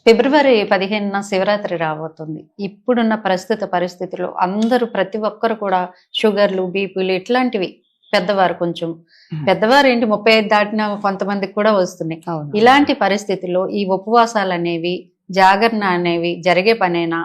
ఫిబ్రవరి 15న శివరాత్రి రాబోతుంది. ఇప్పుడున్న ప్రస్తుత పరిస్థితిలో అందరూ ప్రతి ఒక్కరు కూడా షుగర్‌లు, బీపీలు ఇట్లాంటివి పెద్దవారు కొంచెం పెద్దవారేంటి 35 దాటిన కొంతమందికి కూడా వస్తున్నాయి. అవును. ఇలాంటి పరిస్థితుల్లో ఈ ఉపవాసాలనేవి, జాగరణ అనేవి జరిగే పనేనా?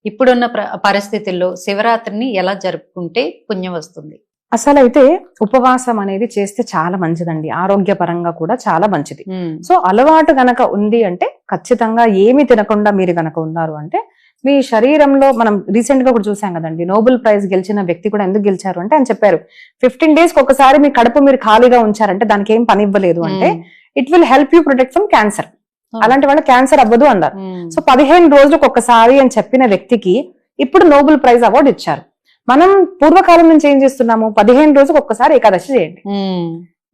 ఇప్పుడున్న పరిస్థితుల్లో శివరాత్రిని ఎలా జరుపుకుంటే పుణ్యం వస్తుంది? అసలైతే ఉపవాసం అనేది చేస్తే చాలా మంచిదండి. ఆరోగ్యపరంగా కూడా చాలా మంచిది. సో అలవాటు గనక ఉంది అంటే ఖచ్చితంగా ఏమి తినకుండా మీరు గనక ఉన్నారు అంటే మీ శరీరంలో మనం రీసెంట్ గా కూడా చూసాం కదండి, నోబెల్ ప్రైజ్ గెలిచిన వ్యక్తి కూడా ఎందుకు గెలిచారు అంటే ఆయన చెప్పారు 15 days ఒకసారి మీ కడుపు మీరు ఖాళీగా ఉంచారంటే దానికి ఏం పని ఇవ్వలేదు అంటే it will help you protect from cancer. అలాంటి వాళ్ళ క్యాన్సర్ అవ్వదు అన్నారు. సో 15 రోజులకు ఒకసారి అని చెప్పిన వ్యక్తికి ఇప్పుడు నోబెల్ ప్రైజ్ అవార్డు ఇచ్చారు. మనం పూర్వకాలం నుంచి ఏం చేస్తున్నాము, 15 రోజులకు ఒక్కసారి ఏకాదశి చేయండి,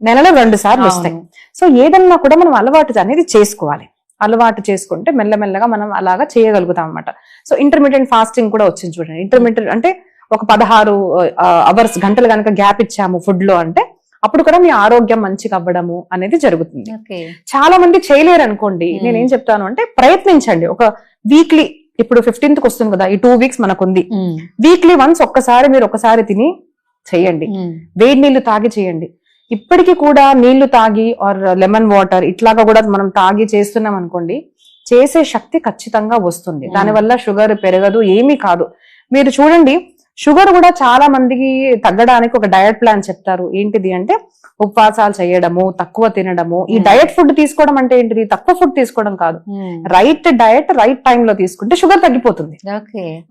నెలలో 2 సార్లు వస్తాయి. సో ఏదన్నా కూడా మనం అలవాటు అనేది చేసుకోవాలి. అలవాటు చేసుకుంటే మెల్లమెల్లగా మనం అలాగా చేయగలుగుతాం అన్నమాట. సో ఇంటర్మీడియట్ ఫాస్టింగ్ కూడా వచ్చింది చూడండి. ఇంటర్మీడియట్ అంటే ఒక 16 అవర్స్ గంటలు కనుక గ్యాప్ ఇచ్చాము ఫుడ్ లో అంటే అప్పుడు కూడా మీ ఆరోగ్యం మంచిగా అవ్వడము అనేది జరుగుతుంది. చాలా మంది చేయలేరు అనుకోండి, నేనేం చెప్తాను అంటే ప్రయత్నించండి. ఒక వీక్లీ ఇప్పుడు 15th వస్తుంది కదా, ఈ 2 weeks మనకుంది. వీక్లీ వన్స్ ఒక్కసారి మీరు ఒకసారి తిని చెయ్యండి, వేడి నీళ్లు తాగి చేయండి. ఇప్పటికీ కూడా నీళ్లు తాగి ఆర్ లెమన్ వాటర్ ఇట్లాగా కూడా మనం తాగి చేస్తున్నాం అనుకోండి, చేసే శక్తి ఖచ్చితంగా వస్తుంది. దానివల్ల షుగర్ పెరగదు, ఏమీ కాదు. మీరు చూడండి, షుగర్ కూడా చాలా మందికి తగ్గడానికి ఒక డయట్ ప్లాన్ చెప్తారు. ఏంటిది అంటే ఉపవాసాలు చేయడము, తక్కువ తినడము. ఈ డయట్ ఫుడ్ తీసుకోవడం అంటే ఏంటిది, తక్కువ ఫుడ్ తీసుకోవడం కాదు. రైట్ డయట్ రైట్ టైం లో తీసుకుంటే షుగర్ తగ్గిపోతుంది.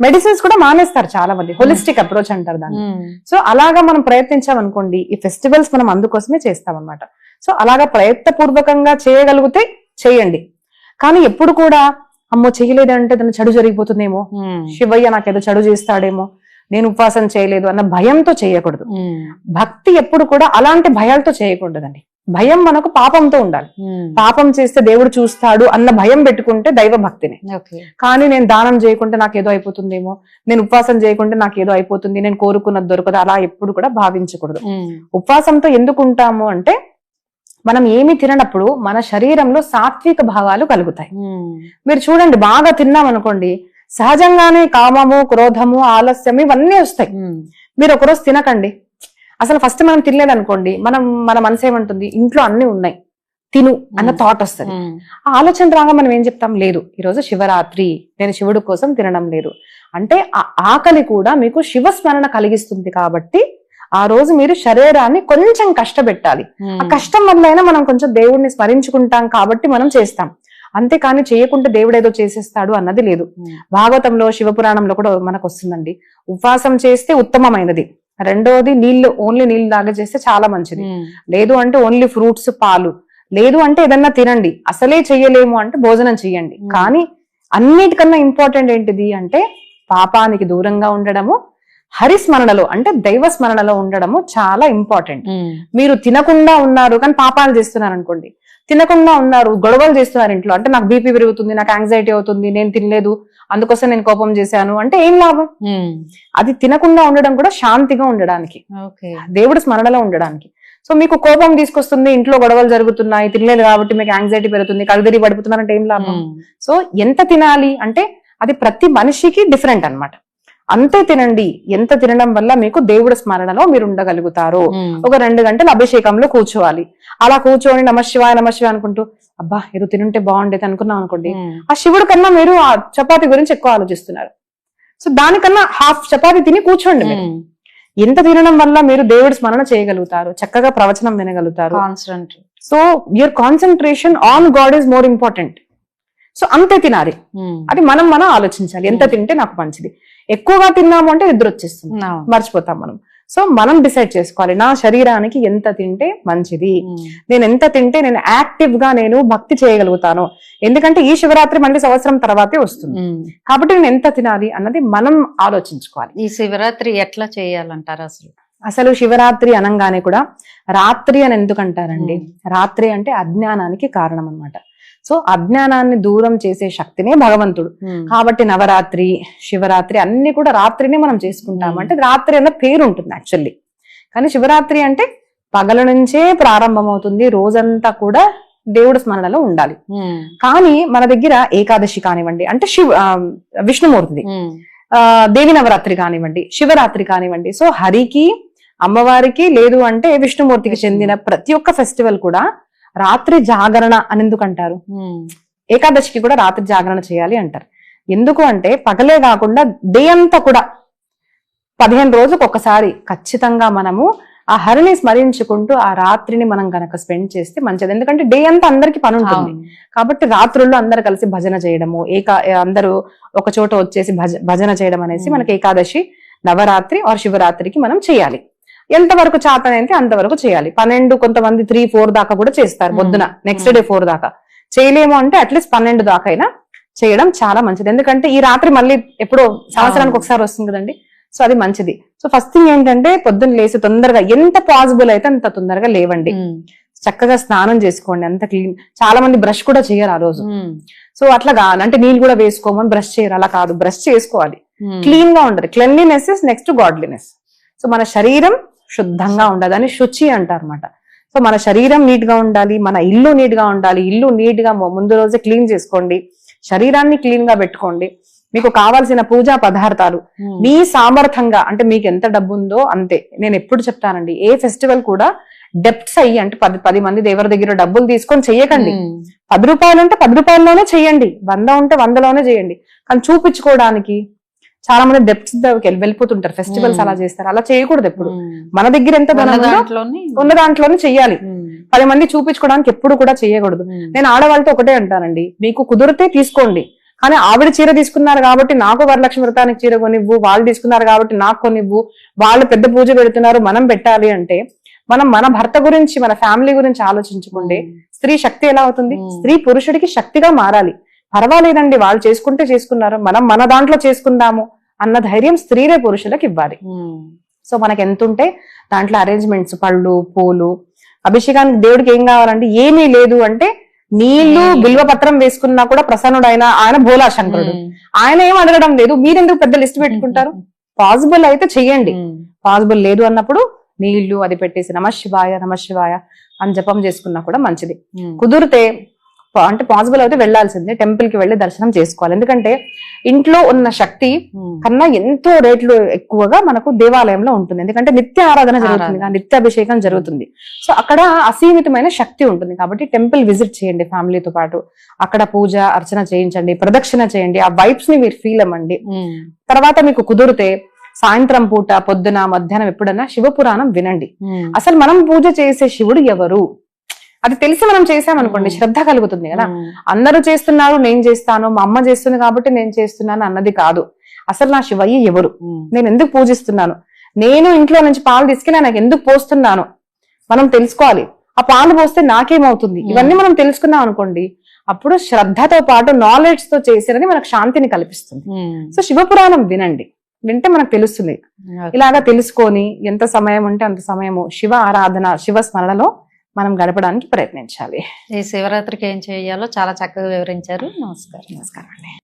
మెడిసిన్స్ కూడా మానేస్తారు చాలా మంది, హోలిస్టిక్ అప్రోచ్ అంటారు దాన్ని. సో అలాగా మనం ప్రయత్నించామనుకోండి, ఈ ఫెస్టివల్స్ మనం అందుకోసమే చేస్తాం అనమాట. సో అలాగా ప్రయత్నపూర్వకంగా చేయగలిగితే చేయండి. కానీ ఎప్పుడు కూడా అమ్మో చేయలేదంటే దాన్ని చెడు జరిగిపోతుందేమో, శివయ్య నాకేదో చెడు చేస్తాడేమో, నేను ఉపవాసం చేయలేదు అన్న భయంతో చేయకూడదు. భక్తి ఎప్పుడు కూడా అలాంటి భయాలతో చేయకూడదండి. భయం మనకు పాపంతో ఉండాలి. పాపం చేస్తే దేవుడు చూస్తాడు అన్న భయం పెట్టుకుంటే దైవ భక్తిని. కానీ నేను దానం చేయకుంటే నాకేదో అయిపోతుందేమో, నేను ఉపవాసం చేయకుంటే నాకేదో అయిపోతుంది, నేను కోరుకున్నది దొరకదు, అలా ఎప్పుడు కూడా భావించకూడదు. ఉపవాసంతో ఎందుకు ఉంటాము అంటే మనం ఏమి తిననప్పుడు మన శరీరంలో సాత్విక భావాలు కలుగుతాయి. మీరు చూడండి, బాగా తిన్నాం అనుకోండి, సహజంగానే కామము, క్రోధము, ఆలస్యం ఇవన్నీ వస్తాయి. మీరు ఒకరోజు తినకండి, అసలు ఫస్ట్ మనం తినలేదు అనుకోండి, మన మనసు ఏమంటుంది, ఇంట్లో అన్ని ఉన్నాయి తిను అన్న థాట్ వస్తుంది. ఆ ఆలోచన రాగా మనం ఏం చెప్తాం, లేదు ఈరోజు శివరాత్రి, నేను శివుడు కోసం తినడం లేదు అంటే ఆ ఆకలి కూడా మీకు శివస్మరణ కలిగిస్తుంది. కాబట్టి ఆ రోజు మీరు శరీరాన్ని కొంచెం కష్టపెట్టాలి. ఆ కష్టం వల్ల మనం కొంచెం దేవుడిని స్మరించుకుంటాం కాబట్టి మనం చేస్తాం. అంతేకాని చేయకుంటే దేవుడు ఏదో చేసేస్తాడు అన్నది లేదు. భాగవతంలో, శివపురాణంలో కూడా మనకు వస్తుందండి, ఉపవాసం చేస్తే ఉత్తమమైనది. రెండోది ఓన్లీ నీళ్లు తాగి చేస్తే చాలా మంచిది. లేదు అంటే ఓన్లీ ఫ్రూట్స్, పాలు, లేదు అంటే ఏదన్నా తినండి. అసలే చెయ్యలేము అంటే భోజనం చెయ్యండి. కానీ అన్నిటికన్నా ఇంపార్టెంట్ ఏంటిది అంటే పాపానికి దూరంగా ఉండడము, హరిస్మరణలో అంటే దైవ స్మరణలో ఉండడము చాలా ఇంపార్టెంట్. మీరు తినకుండా ఉన్నారు కానీ పాపాలు చేస్తున్నారు అనుకోండి, తినకుండా ఉన్నారు గొడవలు చేస్తున్నారు ఇంట్లో అంటే నాకు బీపీ పెరుగుతుంది, నాకు యాంగ్జైటీ అవుతుంది, నేను తినలేదు అందుకోసం నేను కోపం చేశాను అంటే ఏం లాభం? అది తినకుండా ఉండడం కూడా శాంతిగా ఉండడానికి, దేవుడి స్మరణలో ఉండడానికి. సో మీకు కోపం తీసుకొస్తుంది, ఇంట్లో గొడవలు జరుగుతున్నాయి, తినలేదు కాబట్టి మీకు యాంగ్జైటీ పెరుగుతుంది, కలదిరి పడిపోతున్నారంటే ఏం లాభం? సో ఎంత తినాలి అంటే అది ప్రతి మనిషికి డిఫరెంట్ అన్నమాట. అంతే తినండి. ఎంత తినడం వల్ల మీకు దేవుడి స్మరణలో మీరు ఉండగలుగుతారు. ఒక 2 గంటలు అభిషేకంలో కూర్చోవాలి. అలా కూర్చొని నమశివాయ నమశివాయ అనుకుంటూ అబ్బా ఏదో తినుంటే బాగుండేది అనుకున్నాం అనుకోండి, ఆ శివుడు కన్నా మీరు ఆ చపాతి గురించి ఎక్కువ ఆలోచిస్తున్నారు. సో దానికన్నా హాఫ్ చపాతి తిని కూర్చోండి. మీరు ఎంత తినడం వల్ల మీరు దేవుడి స్మరణ చేయగలుగుతారు, చక్కగా ప్రవచనం వినగలుగుతారు. So your concentration on God is more important. So అంతే తినాలి. అది మనం ఆలోచించాలి, ఎంత తింటే నాకు మంచిది. ఎక్కువగా తిన్నాము అంటే నిద్ర వచ్చేస్తుంది, మర్చిపోతాం మనం. సో మనం డిసైడ్ చేసుకోవాలి, నా శరీరానికి ఎంత తింటే మంచిది, నేను ఎంత తింటే నేను యాక్టివ్ గా నేను భక్తి చేయగలుగుతాను. ఎందుకంటే ఈ శివరాత్రి మళ్ళీ సంవత్సరం తర్వాతే వస్తుంది కాబట్టి నేను ఎంత తినాలి అన్నది మనం ఆలోచించుకోవాలి. ఈ శివరాత్రి ఎట్లా చేయాలంటారు? అసలు శివరాత్రి అనగానే కూడా రాత్రి అని ఎందుకు అంటారండి? రాత్రి అంటే అజ్ఞానానికి కారణం అన్నమాట. సో అజ్ఞానాన్ని దూరం చేసే శక్తినే భగవంతుడు. కాబట్టి నవరాత్రి, శివరాత్రి అన్ని కూడా రాత్రిని మనం చేసుకుంటాం. అంటే రాత్రి అన్న పేరు ఉంటుంది యాక్చువల్లీ, కానీ శివరాత్రి అంటే పగల నుంచే ప్రారంభమవుతుంది, రోజంతా కూడా దేవుడి స్మరణలో ఉండాలి. కానీ మన దగ్గర ఏకాదశి కానివ్వండి, అంటే విష్ణుమూర్తిది, దేవి నవరాత్రి కానివ్వండి, శివరాత్రి కానివ్వండి, సో హరికి, అమ్మవారికి, లేదు అంటే విష్ణుమూర్తికి చెందిన ప్రతి ఒక్క ఫెస్టివల్ కూడా రాత్రి జాగరణ అని ఎందుకు అంటారు? ఏకాదశికి కూడా రాత్రి జాగరణ చేయాలి అంటారు. ఎందుకు అంటే పగలే కాకుండా డే అంతా కూడా 15 రోజులకు ఒకసారి ఖచ్చితంగా మనము ఆ హరిని స్మరించుకుంటూ ఆ రాత్రిని మనం గనక స్పెండ్ చేస్తే మంచిది. ఎందుకంటే డే అంతా అందరికి పని ఉంటుంది కాబట్టి రాత్రుల్లో అందరు కలిసి భజన చేయడము, అందరూ ఒక చోట వచ్చేసి భజన చేయడం అనేసి మనకి ఏకాదశి, నవరాత్రి ఆర్ శివరాత్రికి మనం చేయాలి. ఎంతవరకు చేతనైతే అంతవరకు చేయాలి. 12, కొంతమంది 3, 4 దాకా కూడా చేస్తారు పొద్దున, నెక్స్ట్ డే 4 దాకా. చేయలేము అంటే అట్లీస్ట్ 12 దాకా అయినా చేయడం చాలా మంచిది. ఎందుకంటే ఈ రాత్రి మళ్ళీ ఎప్పుడో సంవత్సరానికి ఒకసారి వస్తుంది కదండి, సో అది మంచిది. సో ఫస్ట్ థింగ్ ఏంటంటే పొద్దున్న లేసి తొందరగా, ఎంత పాసిబుల్ అయితే అంత తొందరగా లేవండి. చక్కగా స్నానం చేసుకోండి, అంత క్లీన్. చాలా మంది బ్రష్ కూడా చేయరు ఆ రోజు. సో అట్లా అంటే నీళ్ళు కూడా వేసుకోమని బ్రష్ చేయరు, అలా కాదు, బ్రష్ చేసుకోవాలి. క్లీన్ గా ఉంటది. Cleanliness is next godliness. So మన శరీరం శుద్ధంగా ఉండదు అని శుచి అంటారు అనమాట. సో మన శరీరం నీట్ గా ఉండాలి, మన ఇల్లు నీట్ గా ఉండాలి. ఇల్లు నీట్ గా ముందు రోజే క్లీన్ చేసుకోండి, శరీరాన్ని క్లీన్ గా పెట్టుకోండి. మీకు కావాల్సిన పూజా పదార్థాలు మీ సామర్థ్యంగా, అంటే మీకు ఎంత డబ్బు ఉందో అంతే. నేను ఎప్పుడు చెప్తానండి, ఏ ఫెస్టివల్ కూడా డెప్ట్స్ అయ్యి అంటే 10 మంది దేవుడి దగ్గర డబ్బులు తీసుకొని చెయ్యకండి. 10 రూపాయలు అంటే 10 రూపాయల్లోనే చెయ్యండి, 100 ఉంటే 100లోనే చేయండి. కానీ చూపించుకోవడానికి చాలా మంది డెప్ట్స్ వెళ్ళిపోతుంటారు, ఫెస్టివల్స్ అలా చేస్తారు. అలా చేయకూడదు. ఎప్పుడు మన దగ్గర ఎంత ఉన్న దాంట్లోనే చెయ్యాలి. 10 మంది చూపించుకోవడానికి ఎప్పుడు కూడా చేయకూడదు. నేను ఆడవాళ్ళతో ఒకటే అంటానండి, మీకు కుదిరితే తీసుకోండి, కానీ ఆవిడ చీర తీసుకున్నారు కాబట్టి నాకు వరలక్ష్మి వ్రతానికి చీర కొనివ్వు, వాళ్ళు తీసుకున్నారు కాబట్టి నాకు కొనివ్వు, వాళ్ళు పెద్ద పూజ పెడుతున్నారు మనం పెట్టాలి అంటే, మనం మన భర్త గురించి, మన ఫ్యామిలీ గురించి ఆలోచించుకుంటే స్త్రీ శక్తి ఎలా అవుతుంది? స్త్రీ పురుషుడికి శక్తిగా మారాలి. పర్వాలేదండి, వాళ్ళు చేసుకుంటే చేసుకున్నారు, మనం మన దాంట్లో చేసుకుందాము అన్న ధైర్యం స్త్రీలే పురుషులకు ఇవ్వాలి. సో మనకి ఎంత ఉంటే దాంట్లో అరేంజ్మెంట్స్, పళ్ళు, పూలు, అభిషేకానికి దేవుడికి ఏం కావాలంటే ఏమీ లేదు అంటే నీళ్లు, బిల్వపత్రం వేసుకున్నా కూడా ప్రసన్నుడైన ఆయన భోలా శంకరుడు. ఆయన ఏం అడగడం లేదు, మీరెందుకు పెద్ద లిస్ట్ పెట్టుకుంటారు? పాసిబుల్ అయితే చెయ్యండి, పాసిబుల్ లేదు అన్నప్పుడు నీళ్లు అది పెట్టేసి నమశివాయ నమశివాయ అని జపం చేసుకున్నా కూడా మంచిది. కుదిరితే అంటే పాసిబుల్ అయితే వెళ్లాల్సిందే, టెంపుల్ కి వెళ్లి దర్శనం చేసుకోవాలి. ఎందుకంటే ఇంట్లో ఉన్న శక్తి కన్నా ఎంతో రేట్లు ఎక్కువగా మనకు దేవాలయంలో ఉంటుంది. ఎందుకంటే నిత్య ఆరాధన జరుగుతుంది, నిత్య అభిషేకం జరుగుతుంది. సో అక్కడ అసీమితమైన శక్తి ఉంటుంది. కాబట్టి టెంపుల్ విజిట్ చేయండి ఫ్యామిలీతో పాటు, అక్కడ పూజ అర్చన చేయించండి, ప్రదక్షిణ చేయండి, ఆ వైబ్స్ ని మీరు ఫీల్ అవ్వండి. తర్వాత మీకు కుదిరితే సాయంత్రం పూట, పొద్దున, మధ్యాహ్నం ఎప్పుడన్నా శివపురాణం వినండి. అసలు మనం పూజ చేసే శివుడు ఎవరు అది తెలిసి మనం చేసామనుకోండి, శ్రద్ధ కలుగుతుంది కదా. అందరూ చేస్తున్నారు నేను చేస్తాను, మా అమ్మ చేస్తుంది కాబట్టి నేను చేస్తున్నాను అన్నది కాదు. అసలు నా శివయ్య ఎవరు, నేను ఎందుకు పూజిస్తున్నాను, నేను ఇంట్లో నుంచి పాలు తీసుకెళ్ళి నాకు ఎందుకు పోస్తున్నాను మనం తెలుసుకోవాలి. ఆ పాలు పోస్తే నాకేమవుతుంది, ఇవన్నీ మనం తెలుసుకున్నాం అనుకోండి, అప్పుడు శ్రద్ధతో పాటు నాలెడ్జ్ తో చేసేది మనకు శాంతిని కల్పిస్తుంది. సో శివపురాణం వినండి, వింటే మనకు తెలుస్తుంది. ఇలాగా తెలుసుకొని ఎంత సమయం ఉంటే అంత సమయము శివ ఆరాధన, శివ స్మరణలో మనం గడపడానికి ప్రయత్నించాలి. ఈ శివరాత్రికి ఏం చేయాలో చాలా చక్కగా వివరించారు. నమస్కారం. నమస్కారం అండి.